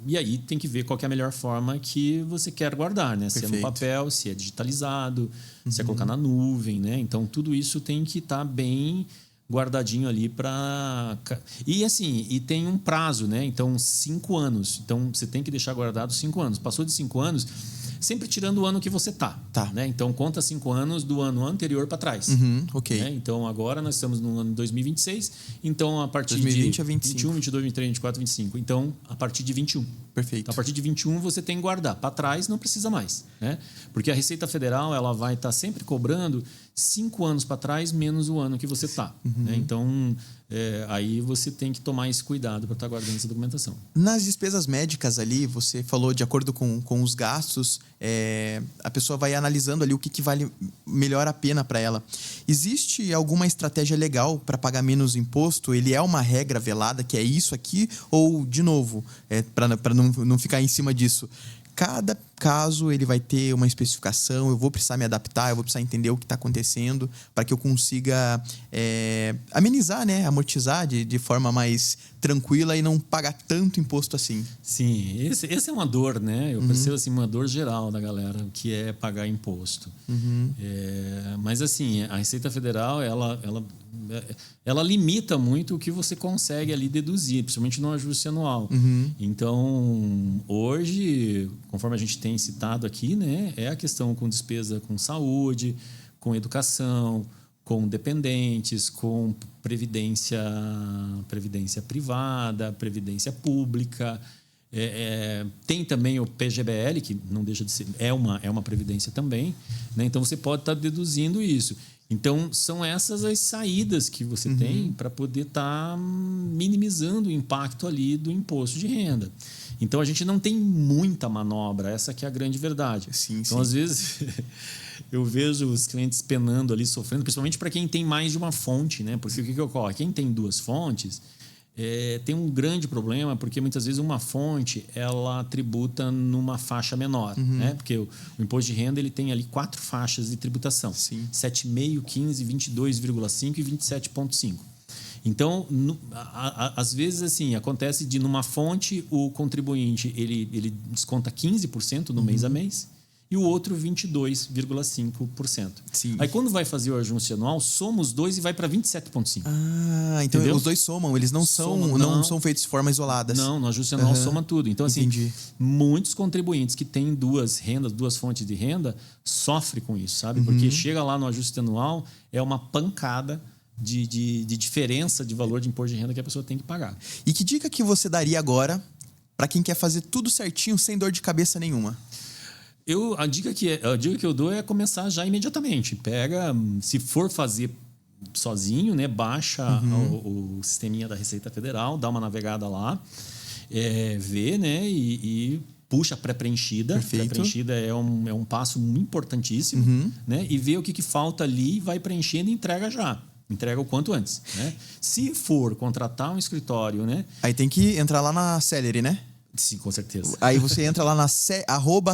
e aí tem que ver qual que é a melhor forma que você quer guardar, né? Se é no papel, se é digitalizado, se é colocar na nuvem, né? Então, tudo isso tem que estar bem guardadinho ali para... E tem um prazo, né? Então, 5 anos. Então, você tem que deixar guardado 5 anos. Passou de 5 anos... Sempre tirando o ano que você tá. Né? Então, conta 5 anos do ano anterior para trás. Ok. Né? Então, agora nós estamos no ano 2026. Então, a partir 2020 de a 25. 21, 22, 23, 24, 25. Então, a partir de 21. Perfeito. Então, a partir de 21, você tem que guardar. Para trás, não precisa mais. Né? Porque a Receita Federal ela vai estar sempre cobrando 5 anos para trás, menos o ano que você está. Né? Então, aí você tem que tomar esse cuidado para estar guardando essa documentação. Nas despesas médicas ali, você falou de acordo com os gastos, a pessoa vai analisando ali o que vale melhor a pena para ela. Existe alguma estratégia legal para pagar menos imposto? Ele é uma regra velada que é isso aqui? Ou, de novo, para não ficar em cima disso, cada caso ele vai ter uma especificação, eu vou precisar me adaptar, eu vou precisar entender o que está acontecendo para que eu consiga amenizar, né? Amortizar de forma mais tranquila e não pagar tanto imposto assim. Sim, esse é uma dor, né? Eu percebo assim, uma dor geral da galera, que é pagar imposto. Mas assim, a Receita Federal, ela limita muito o que você consegue ali deduzir, principalmente no ajuste anual. Então, hoje, conforme a gente tem citado aqui, né, é a questão com despesa com saúde, com educação, com dependentes, com previdência privada, previdência pública. Tem também o PGBL, que não deixa de ser, é uma previdência também. Né? Então, você pode estar deduzindo isso. Então, são essas as saídas que você tem para poder estar minimizando o impacto ali do imposto de renda. Então, a gente não tem muita manobra, essa que é a grande verdade. Então, às vezes, eu vejo os clientes penando ali, sofrendo, principalmente para quem tem mais de uma fonte, né? Porque o que ocorre? Quem tem 2 fontes tem um grande problema, porque muitas vezes uma fonte ela tributa numa faixa menor, né? Porque o imposto de renda ele tem ali 4 faixas de tributação: 7,5%, 15%, 22,5% e 27,5%. Então, às vezes assim acontece de numa fonte o contribuinte ele desconta 15% no mês a mês e o outro 22,5%. Aí quando vai fazer o ajuste anual, soma os dois e vai para 27,5%. Então entendeu? Os dois somam, eles não são feitos de forma isoladas. Não, no ajuste anual soma tudo. Então, assim, muitos contribuintes que têm 2 rendas, 2 fontes de renda, sofrem com isso, sabe? Porque chega lá no ajuste anual, é uma pancada de diferença de valor de imposto de renda que a pessoa tem que pagar. E que dica que você daria agora para quem quer fazer tudo certinho sem dor de cabeça nenhuma? A dica que eu dou é começar já imediatamente. Pega, se for fazer sozinho, né, baixa o sisteminha da Receita Federal, dá uma navegada lá, vê, né, e puxa a pré-preenchida. Perfeito. Pré-preenchida é um passo importantíssimo, né, e vê o que falta ali, vai preenchendo e entrega já. Entrega o quanto antes, né? Se for contratar um escritório, né? Aí tem que entrar lá na Celery, né? Sim, com certeza. Aí você entra lá na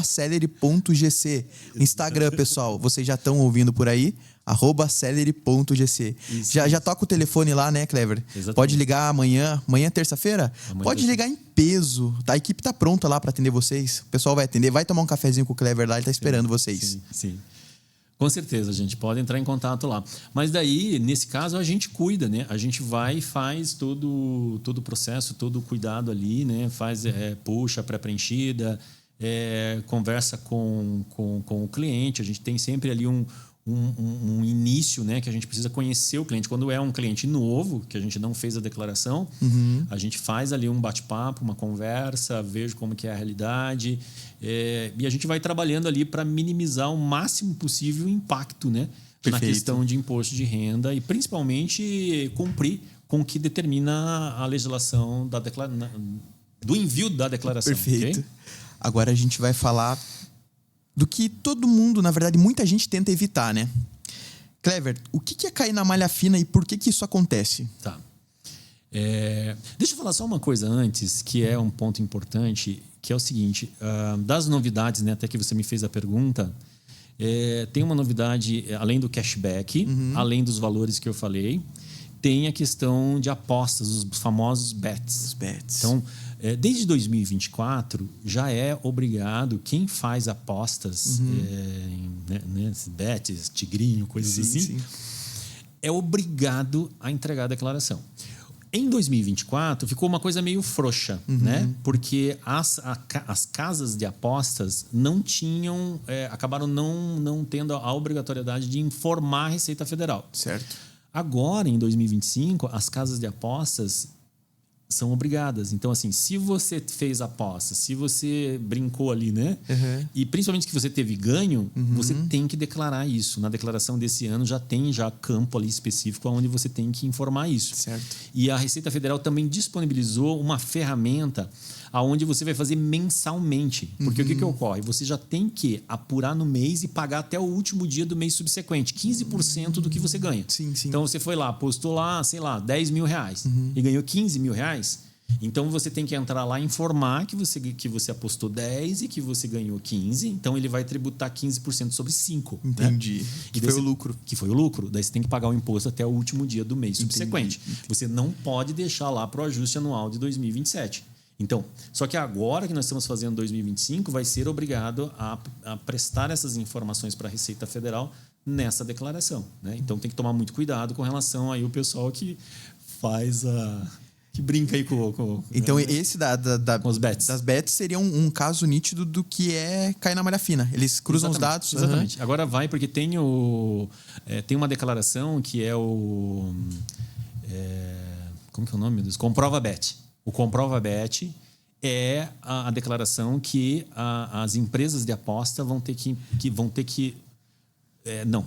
@celery.gc. Instagram, pessoal. Vocês já estão ouvindo por aí? @celery.gc. Já toca o telefone lá, né, Clever? Exatamente. Pode ligar amanhã. Amanhã é terça-feira? Pode ligar em peso. A equipe tá pronta lá para atender vocês. O pessoal vai atender. Vai tomar um cafezinho com o Clever lá. Ele tá esperando vocês. Sim. Com certeza, gente. Pode entrar em contato lá. Mas daí, nesse caso, a gente cuida, né? A gente vai e faz todo o processo, todo o cuidado ali, né? Puxa a pré-preenchida, conversa com o cliente. A gente tem sempre ali um início, né, que a gente precisa conhecer o cliente. Quando é um cliente novo, que a gente não fez a declaração, a gente faz ali um bate-papo, uma conversa, vejo como que é a realidade, e a gente vai trabalhando ali para minimizar o máximo possível o impacto, né, na questão de imposto de renda e principalmente cumprir com o que determina a legislação do envio da declaração. Perfeito. Okay? Agora a gente vai falar do que todo mundo, na verdade, muita gente tenta evitar, né? Clever, o que é cair na malha fina e por que isso acontece? Tá. Deixa eu falar só uma coisa antes, que é um ponto importante, que é o seguinte, das novidades, né, até que você me fez a pergunta, tem uma novidade, além do cashback, além dos valores que eu falei, tem a questão de apostas, os famosos bets. Os bets. Então, desde 2024, já é obrigado, quem faz apostas, bets, tigrinho, coisas assim, é obrigado a entregar a declaração. Em 2024, ficou uma coisa meio frouxa, né? Porque as casas de apostas não tinham, acabaram não tendo a obrigatoriedade de informar a Receita Federal. Certo. Agora, em 2025, as casas de apostas são obrigadas. Então, assim, se você fez aposta, se você brincou ali, né? E principalmente que você teve ganho, você tem que declarar isso. Na declaração desse ano já tem campo ali específico onde você tem que informar isso. Certo. E a Receita Federal também disponibilizou uma ferramenta aonde você vai fazer mensalmente. Porque o que ocorre? Você já tem que apurar no mês e pagar até o último dia do mês subsequente. 15% do que você ganha. Sim. Então, você foi lá, apostou lá, sei lá, 10 mil reais e ganhou 15 mil reais. Então, você tem que entrar lá e informar que você apostou 10 e que você ganhou 15. Então, ele vai tributar 15% sobre 5. Entendi. Né? Que foi o lucro. Que foi o lucro. Daí, você tem que pagar o imposto até o último dia do mês subsequente. Entendi. Você não pode deixar lá para o ajuste anual de 2027. Então, só que agora que nós estamos fazendo 2025, vai ser obrigado a prestar essas informações para a Receita Federal nessa declaração, né? Então, tem que tomar muito cuidado com relação aí o pessoal que faz que brinca aí com então, esse com os bets. Das bets seria um caso nítido do que é cair na malha fina. Eles cruzam os dados. Exatamente. Agora vai, porque tem uma declaração que é como que é o nome? Comprova Bet. O Comprova Bet é a declaração que as empresas de aposta vão ter que não.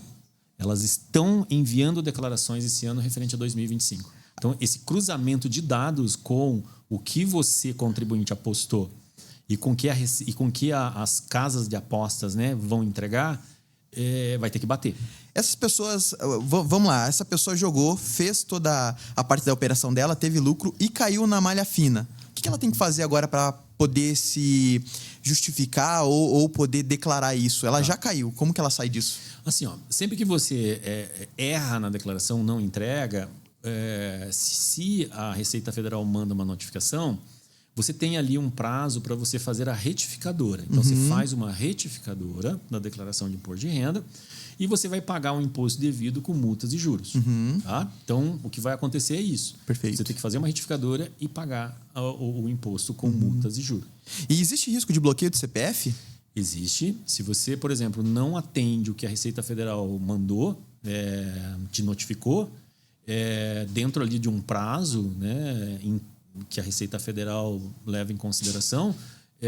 Elas estão enviando declarações esse ano referente a 2025. Então, esse cruzamento de dados com o que você, contribuinte, apostou e com que as casas de apostas, né, vão entregar, vai ter que bater. Essas pessoas, vamos lá, essa pessoa jogou, fez toda a parte da operação dela, teve lucro e caiu na malha fina. O que ela tem que fazer agora para poder se justificar ou poder declarar isso? Ela já caiu, como que ela sai disso? Assim, sempre que você erra na declaração, não entrega, se a Receita Federal manda uma notificação, você tem ali um prazo para você fazer a retificadora. Então, você faz uma retificadora na declaração de imposto de renda e você vai pagar um imposto devido com multas e juros. Tá? Então, o que vai acontecer é isso. Perfeito. Você tem que fazer uma retificadora e pagar o imposto com multas e juros. E existe risco de bloqueio de CPF? Existe. Se você, por exemplo, não atende o que a Receita Federal mandou, te notificou, dentro ali de um prazo, né, que a Receita Federal leva em consideração,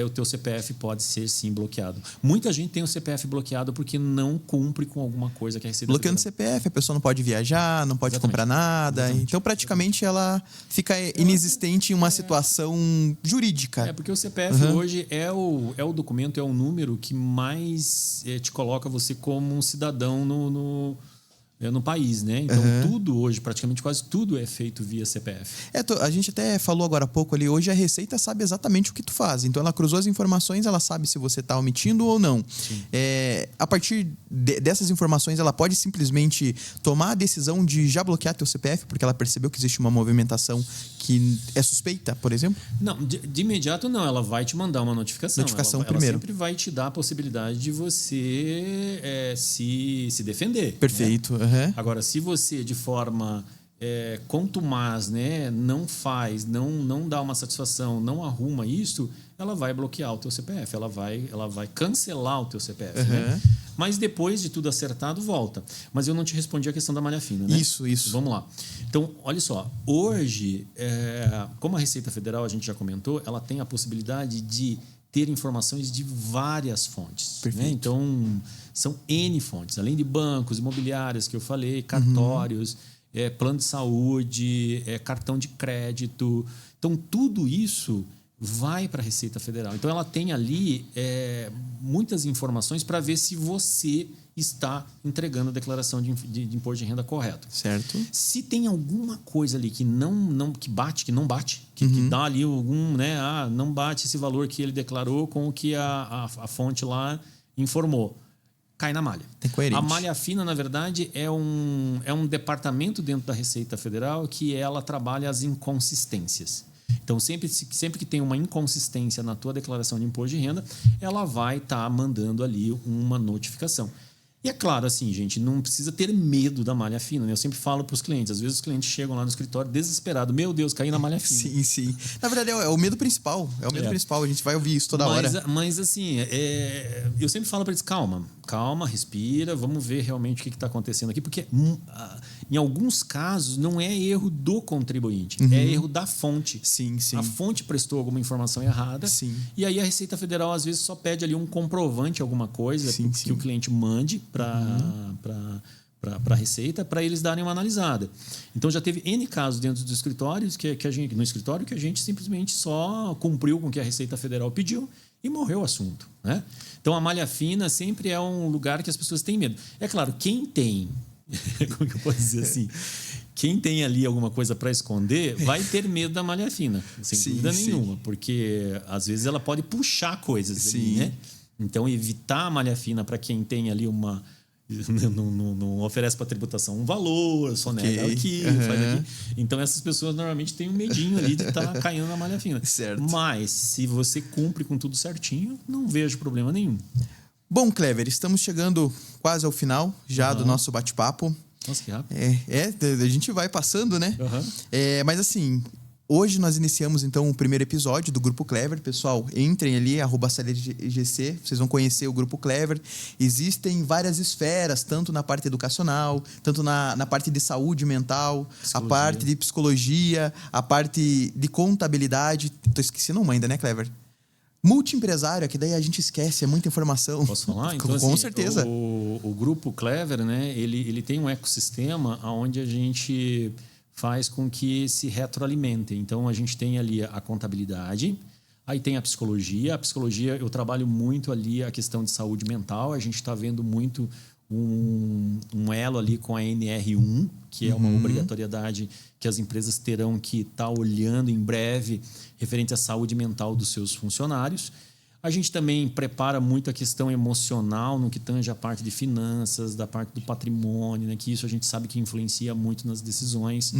o teu CPF pode ser sim bloqueado. Muita gente tem o CPF bloqueado porque não cumpre com alguma coisa que a Receita Bloqueando o Federal. CPF, a pessoa não pode viajar, não pode comprar nada. Exatamente. Então, praticamente, ela fica inexistente em uma situação jurídica. Porque o CPF hoje é o documento, é o número que mais te coloca você como um cidadão no país, né? Então, tudo hoje, praticamente quase tudo é feito via CPF. A gente até falou agora há pouco ali, hoje a Receita sabe exatamente o que tu faz. Então, ela cruzou as informações, ela sabe se você está omitindo ou não. A partir dessas informações, ela pode simplesmente tomar a decisão de já bloquear teu CPF, porque ela percebeu que existe uma movimentação que é suspeita, por exemplo? Não, de imediato não. Ela vai te mandar uma notificação. Primeiro. Ela sempre vai te dar a possibilidade de você se defender. Perfeito. Né? Agora, se você, de forma contumaz, né, não faz, não dá uma satisfação, não arruma isso, ela vai bloquear o teu CPF. Ela vai cancelar o teu CPF. Né? Mas depois de tudo acertado, volta. Mas eu não te respondi a questão da malha fina. Né? Isso. Vamos lá. Então, olha só. Hoje, como a Receita Federal, a gente já comentou, ela tem a possibilidade de ter informações de várias fontes. Né? Então, são N fontes. Além de bancos, imobiliárias que eu falei, cartórios, plano de saúde, cartão de crédito. Então, tudo isso vai para a Receita Federal. Então, ela tem ali muitas informações para ver se você está entregando a declaração de imposto de renda correto. Certo. Se tem alguma coisa ali que que não bate, que dá ali algum, né, não bate esse valor que ele declarou com o que a fonte lá informou, cai na malha. Tem coerente. A malha fina, na verdade, é um departamento dentro da Receita Federal que ela trabalha as inconsistências. Então, sempre que tem uma inconsistência na tua declaração de imposto de renda, ela vai estar mandando ali uma notificação. E é claro, assim, gente, não precisa ter medo da malha fina. Né? Eu sempre falo para os clientes. Às vezes os clientes chegam lá no escritório desesperados. Meu Deus, caí na malha fina. Sim. Na verdade, é o medo principal. É o medo principal. A gente vai ouvir isso toda hora. Mas assim, eu sempre falo para eles, calma, respira. Vamos ver realmente o que está acontecendo aqui. Porque em alguns casos não é erro do contribuinte. É erro da fonte. Sim. A fonte prestou alguma informação errada. Sim. E aí a Receita Federal, às vezes, só pede ali um comprovante, alguma coisa, que o cliente mande para a Receita, para eles darem uma analisada. Então, já teve N casos dentro dos escritórios no escritório que a gente simplesmente só cumpriu com o que a Receita Federal pediu e morreu o assunto. Né? Então, a malha fina sempre é um lugar que as pessoas têm medo. É claro, quem tem... Como que eu posso dizer assim? Quem tem ali alguma coisa para esconder vai ter medo da malha fina, sem dúvida nenhuma. Porque, às vezes, ela pode puxar coisas ali, né? Então, evitar a malha fina para quem tem ali uma... Não oferece para tributação um valor, só nega aqui, faz aqui. Então, essas pessoas normalmente têm um medinho ali de estar caindo na malha fina. Certo. Mas, se você cumpre com tudo certinho, não vejo problema nenhum. Bom, Clever, estamos chegando quase ao final já do nosso bate-papo. Nossa, que rápido. A gente vai passando, né? Mas assim... Hoje nós iniciamos, então, o primeiro episódio do Grupo Clever. Pessoal, entrem ali, @CLGC, vocês vão conhecer o Grupo Clever. Existem várias esferas, tanto na parte educacional, tanto na parte de saúde mental, a parte de psicologia, a parte de contabilidade. Tô esquecendo uma ainda, né, Clever? Multiempresário, que daí a gente esquece, é muita informação. Posso falar? Então, Com assim, certeza. O Grupo Clever, né, ele tem um ecossistema onde a gente... faz com que se retroalimentem. Então, a gente tem ali a contabilidade, aí tem a psicologia. A psicologia, eu trabalho muito ali a questão de saúde mental. A gente está vendo muito um elo ali com a NR1, que é uma obrigatoriedade que as empresas terão que estar olhando em breve referente à saúde mental dos seus funcionários. A gente também prepara muito a questão emocional no que tange a parte de finanças, da parte do patrimônio, né? Que isso a gente sabe que influencia muito nas decisões.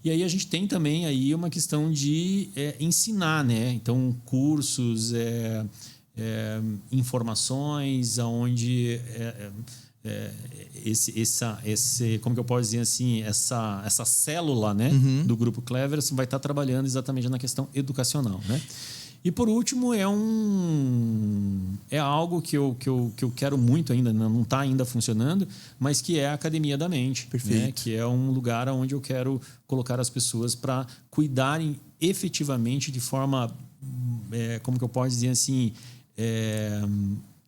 E aí a gente tem também aí uma questão de ensinar, né? Então, cursos, informações, onde como que eu posso dizer assim, essa célula, né, do Grupo Clever vai estar trabalhando exatamente na questão educacional, né? E por último, é algo que eu quero muito ainda, não está ainda funcionando, mas que é a Academia da Mente. Perfeito. Né? Que é um lugar onde eu quero colocar as pessoas para cuidarem efetivamente de forma como que eu posso dizer assim,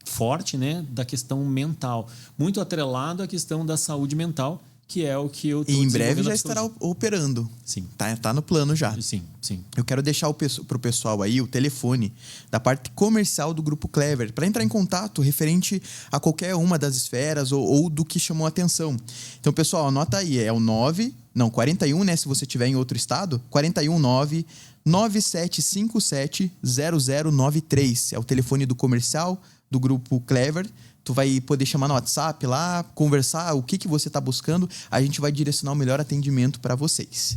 forte, né, da questão mental, muito atrelado à questão da saúde mental, que é o que eu tô E em breve desenvolvendo já na estará psicologia. operando. Sim. Tá no plano já. Sim. Eu quero deixar pro pessoal aí o telefone da parte comercial do Grupo Clever para entrar em contato referente a qualquer uma das esferas ou do que chamou a atenção. Então, pessoal, anota aí, é o 41, né, se você estiver em outro estado, 419 9757 0093. É o telefone do comercial do Grupo Clever. Tu vai poder chamar no WhatsApp lá, conversar o que você está buscando. A gente vai direcionar o melhor atendimento para vocês.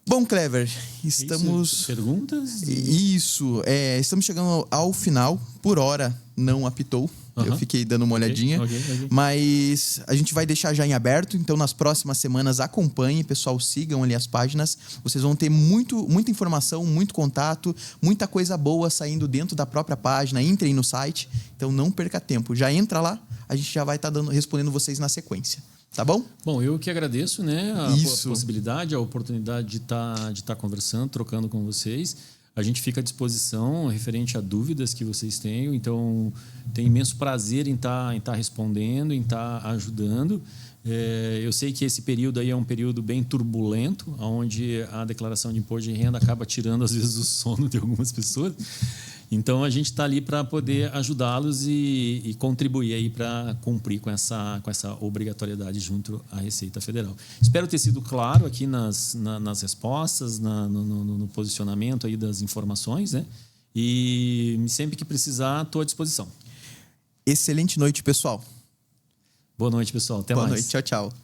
Bom, Clever, estamos... Isso, perguntas? Isso, estamos chegando ao final. Por hora, não apitou. Eu fiquei dando uma olhadinha. Ok. Mas a gente vai deixar já em aberto. Então, nas próximas semanas, acompanhem. Pessoal, sigam ali as páginas. Vocês vão ter muita informação, muito contato, muita coisa boa saindo dentro da própria página. Entrem no site. Então, não perca tempo. Já entra lá. A gente já vai estar respondendo vocês na sequência. Tá bom? Bom, eu que agradeço, né, a possibilidade, a oportunidade de estar conversando, trocando com vocês. A gente fica à disposição referente a dúvidas que vocês tenham. Então, tenho imenso prazer em estar respondendo, em estar ajudando. Eu sei que esse período aí é um período bem turbulento, onde a declaração de imposto de renda acaba tirando, às vezes, o sono de algumas pessoas. Então, a gente está ali para poder ajudá-los e contribuir aí para cumprir com essa obrigatoriedade junto à Receita Federal. Espero ter sido claro aqui nas respostas, no posicionamento aí das informações, né? E sempre que precisar, estou à disposição. Excelente noite, pessoal. Boa noite, pessoal. Até mais. Boa noite. Tchau, tchau.